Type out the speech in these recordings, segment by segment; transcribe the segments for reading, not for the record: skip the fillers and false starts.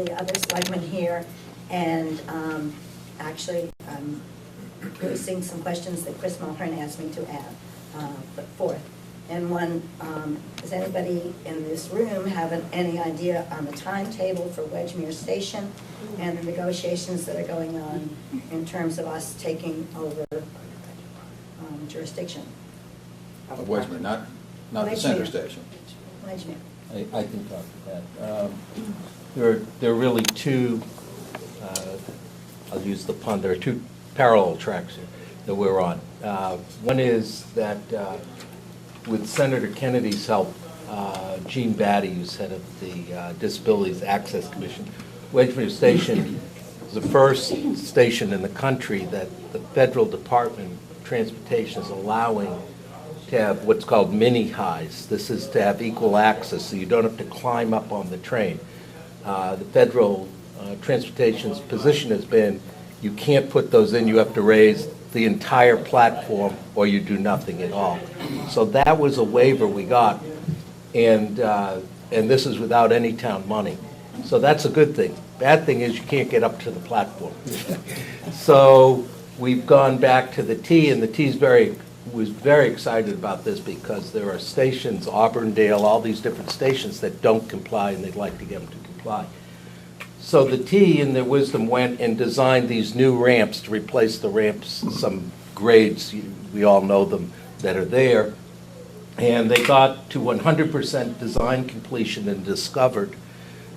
the other selectmen here, and actually, posing some questions that Chris Mulhern asked me to put forth. And one, does anybody in this room have any idea on the timetable for Wedgmere Station and the negotiations that are going on in terms of us taking over jurisdiction? Of Wedgmere, not the center station. Wedgmere. I can talk to that. There are really two, I'll use the pun, there are two parallel tracks here that we're on. One is that with Senator Kennedy's help, Gene Batty, who's head of the Disabilities Access Commission, Wedgmere Station is the first station in the country that the Federal Department of Transportation is allowing to have what's called mini highs. This is to have equal access, so you don't have to climb up on the train. The Federal Transportation's position has been, you can't put those in, you have to raise the entire platform or you do nothing at all. So that was a waiver we got, and this is without any town money. So that's a good thing. Bad thing is you can't get up to the platform. So we've gone back to the T, and the T's was very excited about this because there are stations, Auburndale, all these different stations that don't comply, and they'd like to get them to comply. So the T, in their wisdom, went and designed these new ramps to replace the ramps, some grades, we all know them, that are there. And they got to 100% design completion and discovered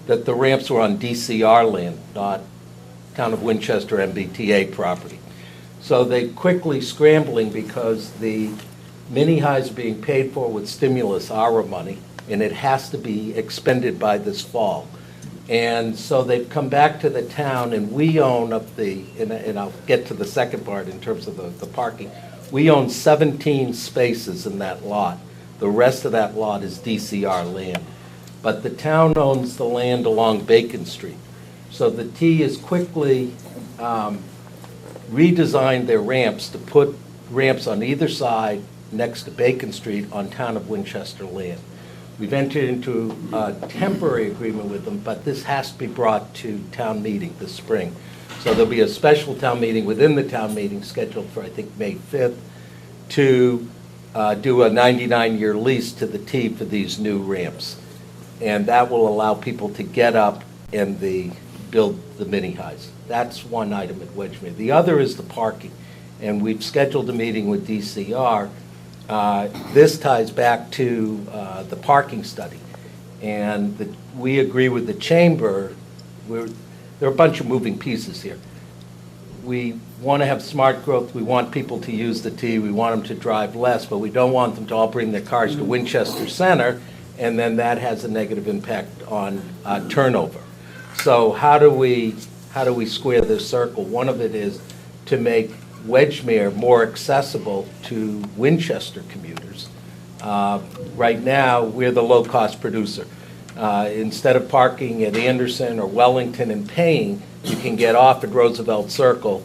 that the ramps were on DCR land, not Town of Winchester MBTA property. So they quickly scrambling because the mini highs are being paid for with stimulus ARA money, and it has to be expended by this fall. And so they've come back to the town, and we own up and I'll get to the second part in terms of the parking. We own 17 spaces in that lot. The rest of that lot is DCR land. But the town owns the land along Bacon Street. So the T has quickly redesigned their ramps to put ramps on either side next to Bacon Street on Town of Winchester land. We've entered into a temporary agreement with them, but this has to be brought to town meeting this spring. So there'll be a special town meeting within the town meeting scheduled for, I think, May 5th to do a 99-year lease to the T for these new ramps. And that will allow people to get up and build the mini highs. That's one item at Wedgmere. The other is the parking. And we've scheduled a meeting with DCR. This ties back to the parking study. And we agree with the chamber. There are a bunch of moving pieces here. We want to have smart growth. We want people to use the T. We want them to drive less, but we don't want them to all bring their cars to Winchester Center, and then that has a negative impact on turnover. So how do we square this circle? One of it is to make Wedgmere more accessible to Winchester commuters. Right now, we're the low-cost producer. Instead of parking at Anderson or Wellington and paying, you can get off at Roosevelt Circle,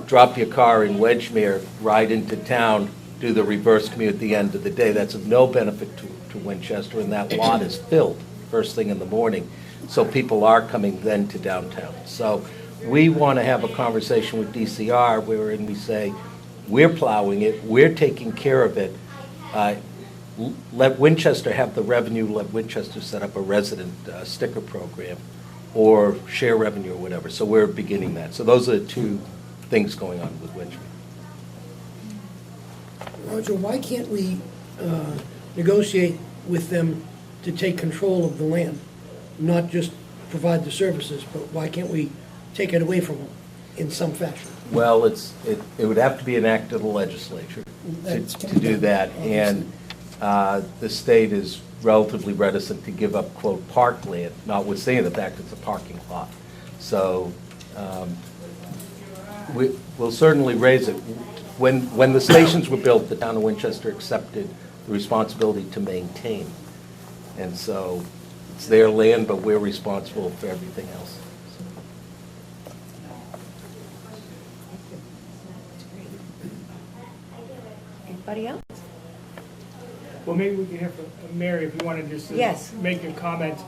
drop your car in Wedgmere, ride into town, do the reverse commute at the end of the day. That's of no benefit to Winchester, and that lot is filled first thing in the morning. So people are coming then to downtown. So we want to have a conversation with DCR wherein we say, we're plowing it, we're taking care of it. Let Winchester have the revenue, let Winchester set up a resident sticker program or share revenue or whatever. So we're beginning that. So those are the two things going on with Wedgmere. Roger, why can't we negotiate with them to take control of the land? Not just provide the services, but why can't we take it away from them in some fashion? Well, it would have to be an act of the legislature to do that. And the state is relatively reticent to give up, quote, parkland, notwithstanding the fact it's a parking lot. So we'll certainly raise it. When the stations were built, the town of Winchester accepted the responsibility to maintain. And so it's their land, but we're responsible for everything else. Anybody else? Well, maybe we can hear from Mary if you want to just Yes. make a comment.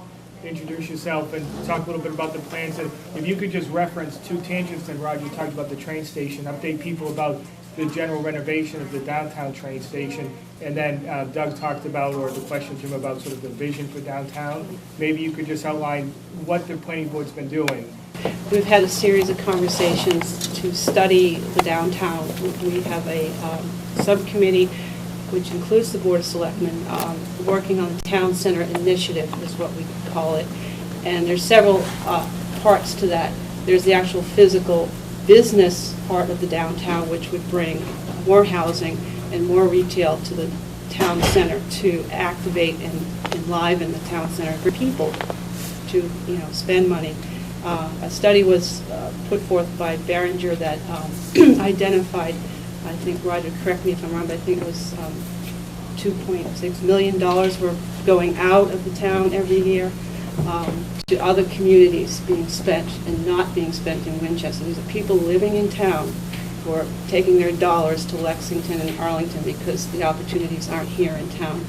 introduce yourself and talk a little bit about the plans. And if you could just reference two tangents, then Roger talked about the train station, update people about the general renovation of the downtown train station. And then Doug talked about, or the question, Jim, about sort of the vision for downtown. Maybe you could just outline what the planning board's been doing. We've had a series of conversations to study the downtown. We have a subcommittee, which includes the Board of Selectmen, working on the Town Center Initiative is what we call it. And there's several parts to that. There's the actual physical business part of the downtown, which would bring more housing and more retail to the town center to activate and enliven the town center for people to, spend money. A study was put forth by Behringer that identified, I think, Roger, correct me if I'm wrong, but I think it was $2.6 million were going out of the town every year to other communities being spent and not being spent in Winchester. These are people living in town who are taking their dollars to Lexington and Arlington because the opportunities aren't here in town.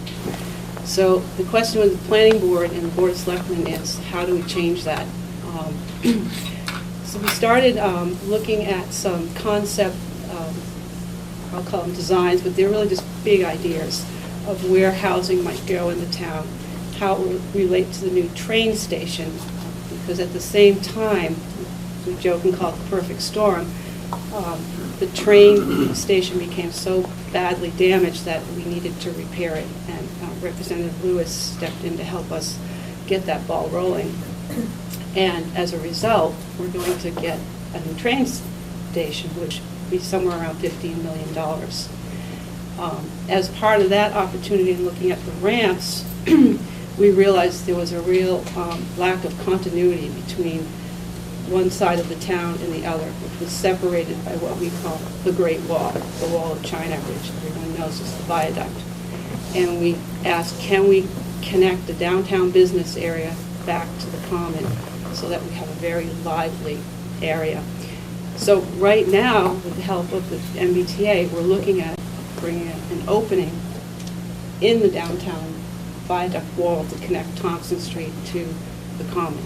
So the question with the planning board and the Board of Selectmen is, how do we change that? So we started looking at some concept, I'll call them designs, but they're really just big ideas of where housing might go in the town, how it would relate to the new train station, because at the same time, we joke and call it the perfect storm, the train station became so badly damaged that we needed to repair it, and Representative Lewis stepped in to help us get that ball rolling. And as a result, we're going to get a new train station, which will be somewhere around $15 million. As part of that opportunity in looking at the ramps, we realized there was a real lack of continuity between one side of the town and the other, which was separated by what we call the Great Wall, the Wall of China, which everyone knows is the viaduct. And we asked, can we connect the downtown business area back to the common so that we have a very lively area? So right now, with the help of the MBTA, we're looking at bringing an opening in the downtown viaduct wall to connect Thompson Street to the common.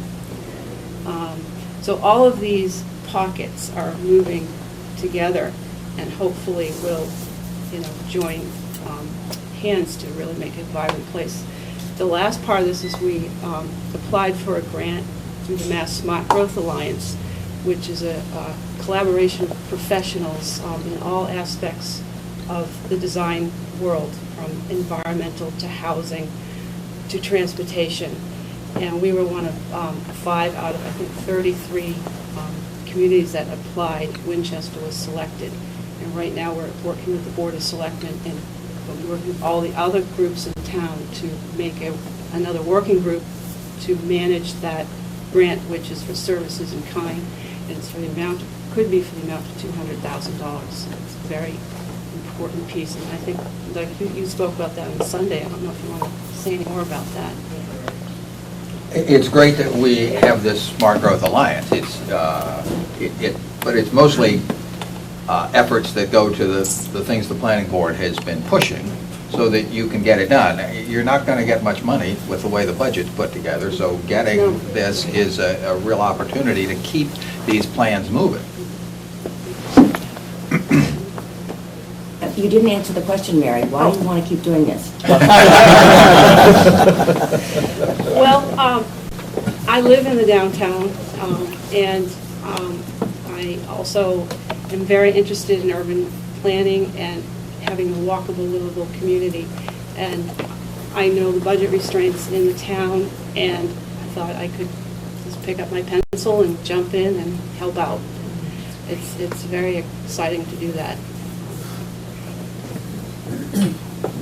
So all of these pockets are moving together and hopefully will, join hands to really make it a vibrant place. The last part of this is we applied for a grant through the Mass Smart Growth Alliance, which is a collaboration of professionals in all aspects of the design world, from environmental to housing to transportation. And we were one of 5 out of, I think, 33 communities that applied. Winchester was selected. And right now we're working with the Board of Selectmen and working with all the other groups in town to make another working group to manage that grant, which is for services in kind. And it's for the amount, could be for the amount of $200,000. So it's a very important piece. And I think, like you spoke about that on Sunday. I don't know if you want to say any more about that. It's great that we have this Smart Growth Alliance. But it's mostly efforts that go to the things the planning board has been pushing so that you can get it done. You're not going to get much money with the way the budget's put together, so getting this is a real opportunity to keep these plans moving. You didn't answer the question, Mary. Why do you want to keep doing this? Well, I live in the downtown, and I also am very interested in urban planning and having a walkable, livable community. And I know the budget restraints in the town, and I thought I could just pick up my pencil and jump in and help out. It's very exciting to do that.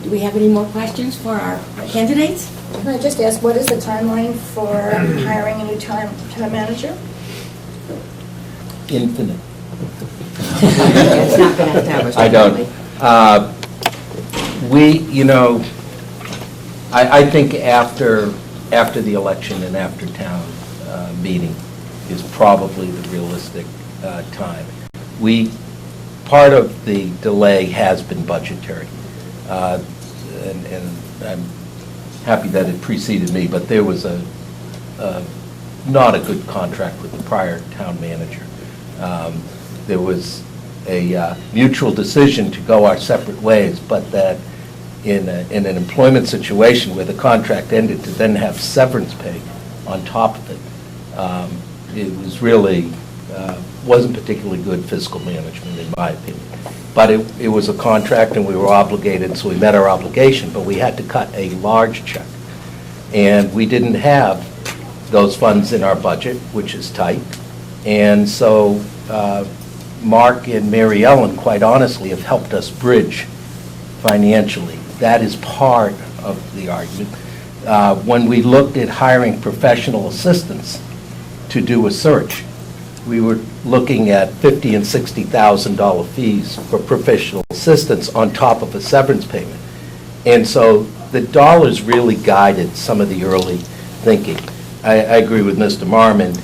Do we have any more questions for our candidates? Can I just ask, what is the timeline for hiring a new town manager? Infinite. It's not going to establish. I don't. I think after the election and after town meeting is probably the realistic time. Part of the delay has been budgetary, and I'm happy that it preceded me, but there was a not a good contract with the prior town manager. There was a mutual decision to go our separate ways, but that in an employment situation where the contract ended, to then have severance pay on top of it, it was really, wasn't particularly good fiscal management, in my opinion. But it was a contract, and we were obligated, so we met our obligation, but we had to cut a large check. And we didn't have those funds in our budget, which is tight. And so Mark and Mary Ellen, quite honestly, have helped us bridge financially. That is part of the argument. When we looked at hiring professional assistants to do a search, we were looking at $50,000 and $60,000 fees for professional assistants on top of a severance payment. And so the dollars really guided some of the early thinking. I agree with Mr. Marmon.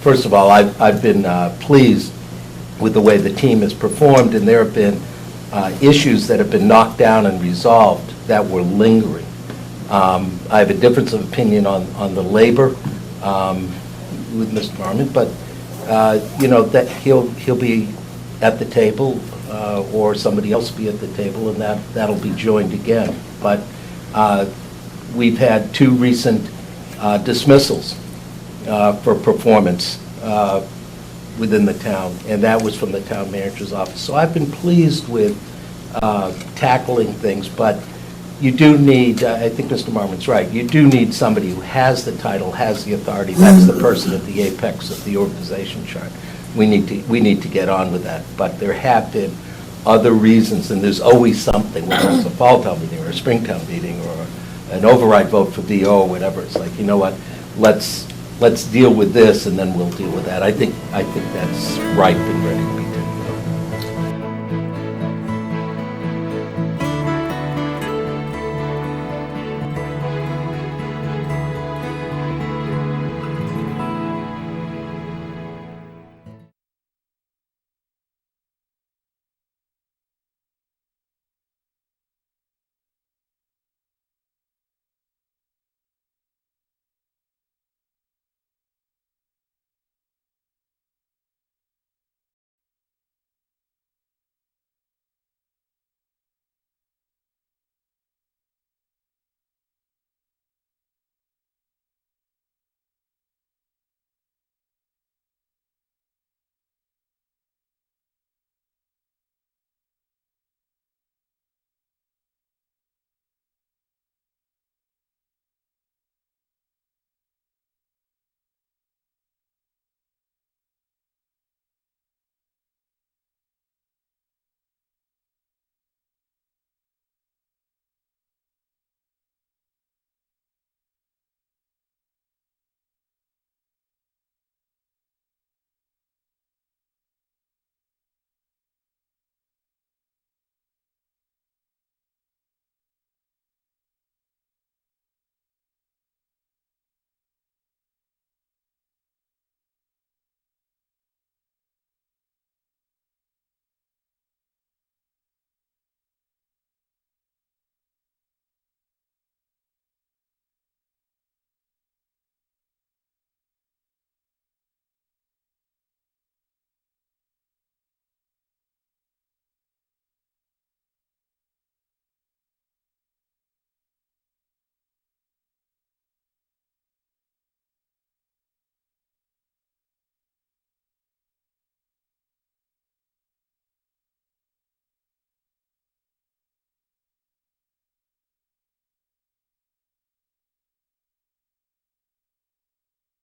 First of all, I've been pleased with the way the team has performed, and there have been issues that have been knocked down and resolved that were lingering. I have a difference of opinion on the labor with Mr. Marmon, but you know, that he'll be at the table, or somebody else be at the table, and that'll be joined again. But we've had 2 recent dismissals for performance within the town, and that was from the town manager's office. So I've been pleased with tackling things, but you do need, I think Mr. Marmon's right, you do need somebody who has the title, has the authority. That's the person at the apex of the organization chart. We need to get on with that. But there have been other reasons, and there's always something, whether it's a fall town meeting or a spring town meeting or an override vote for VO or whatever. It's like, you know what, let's deal with this, and then we'll deal with that. I think that's ripe and ready to be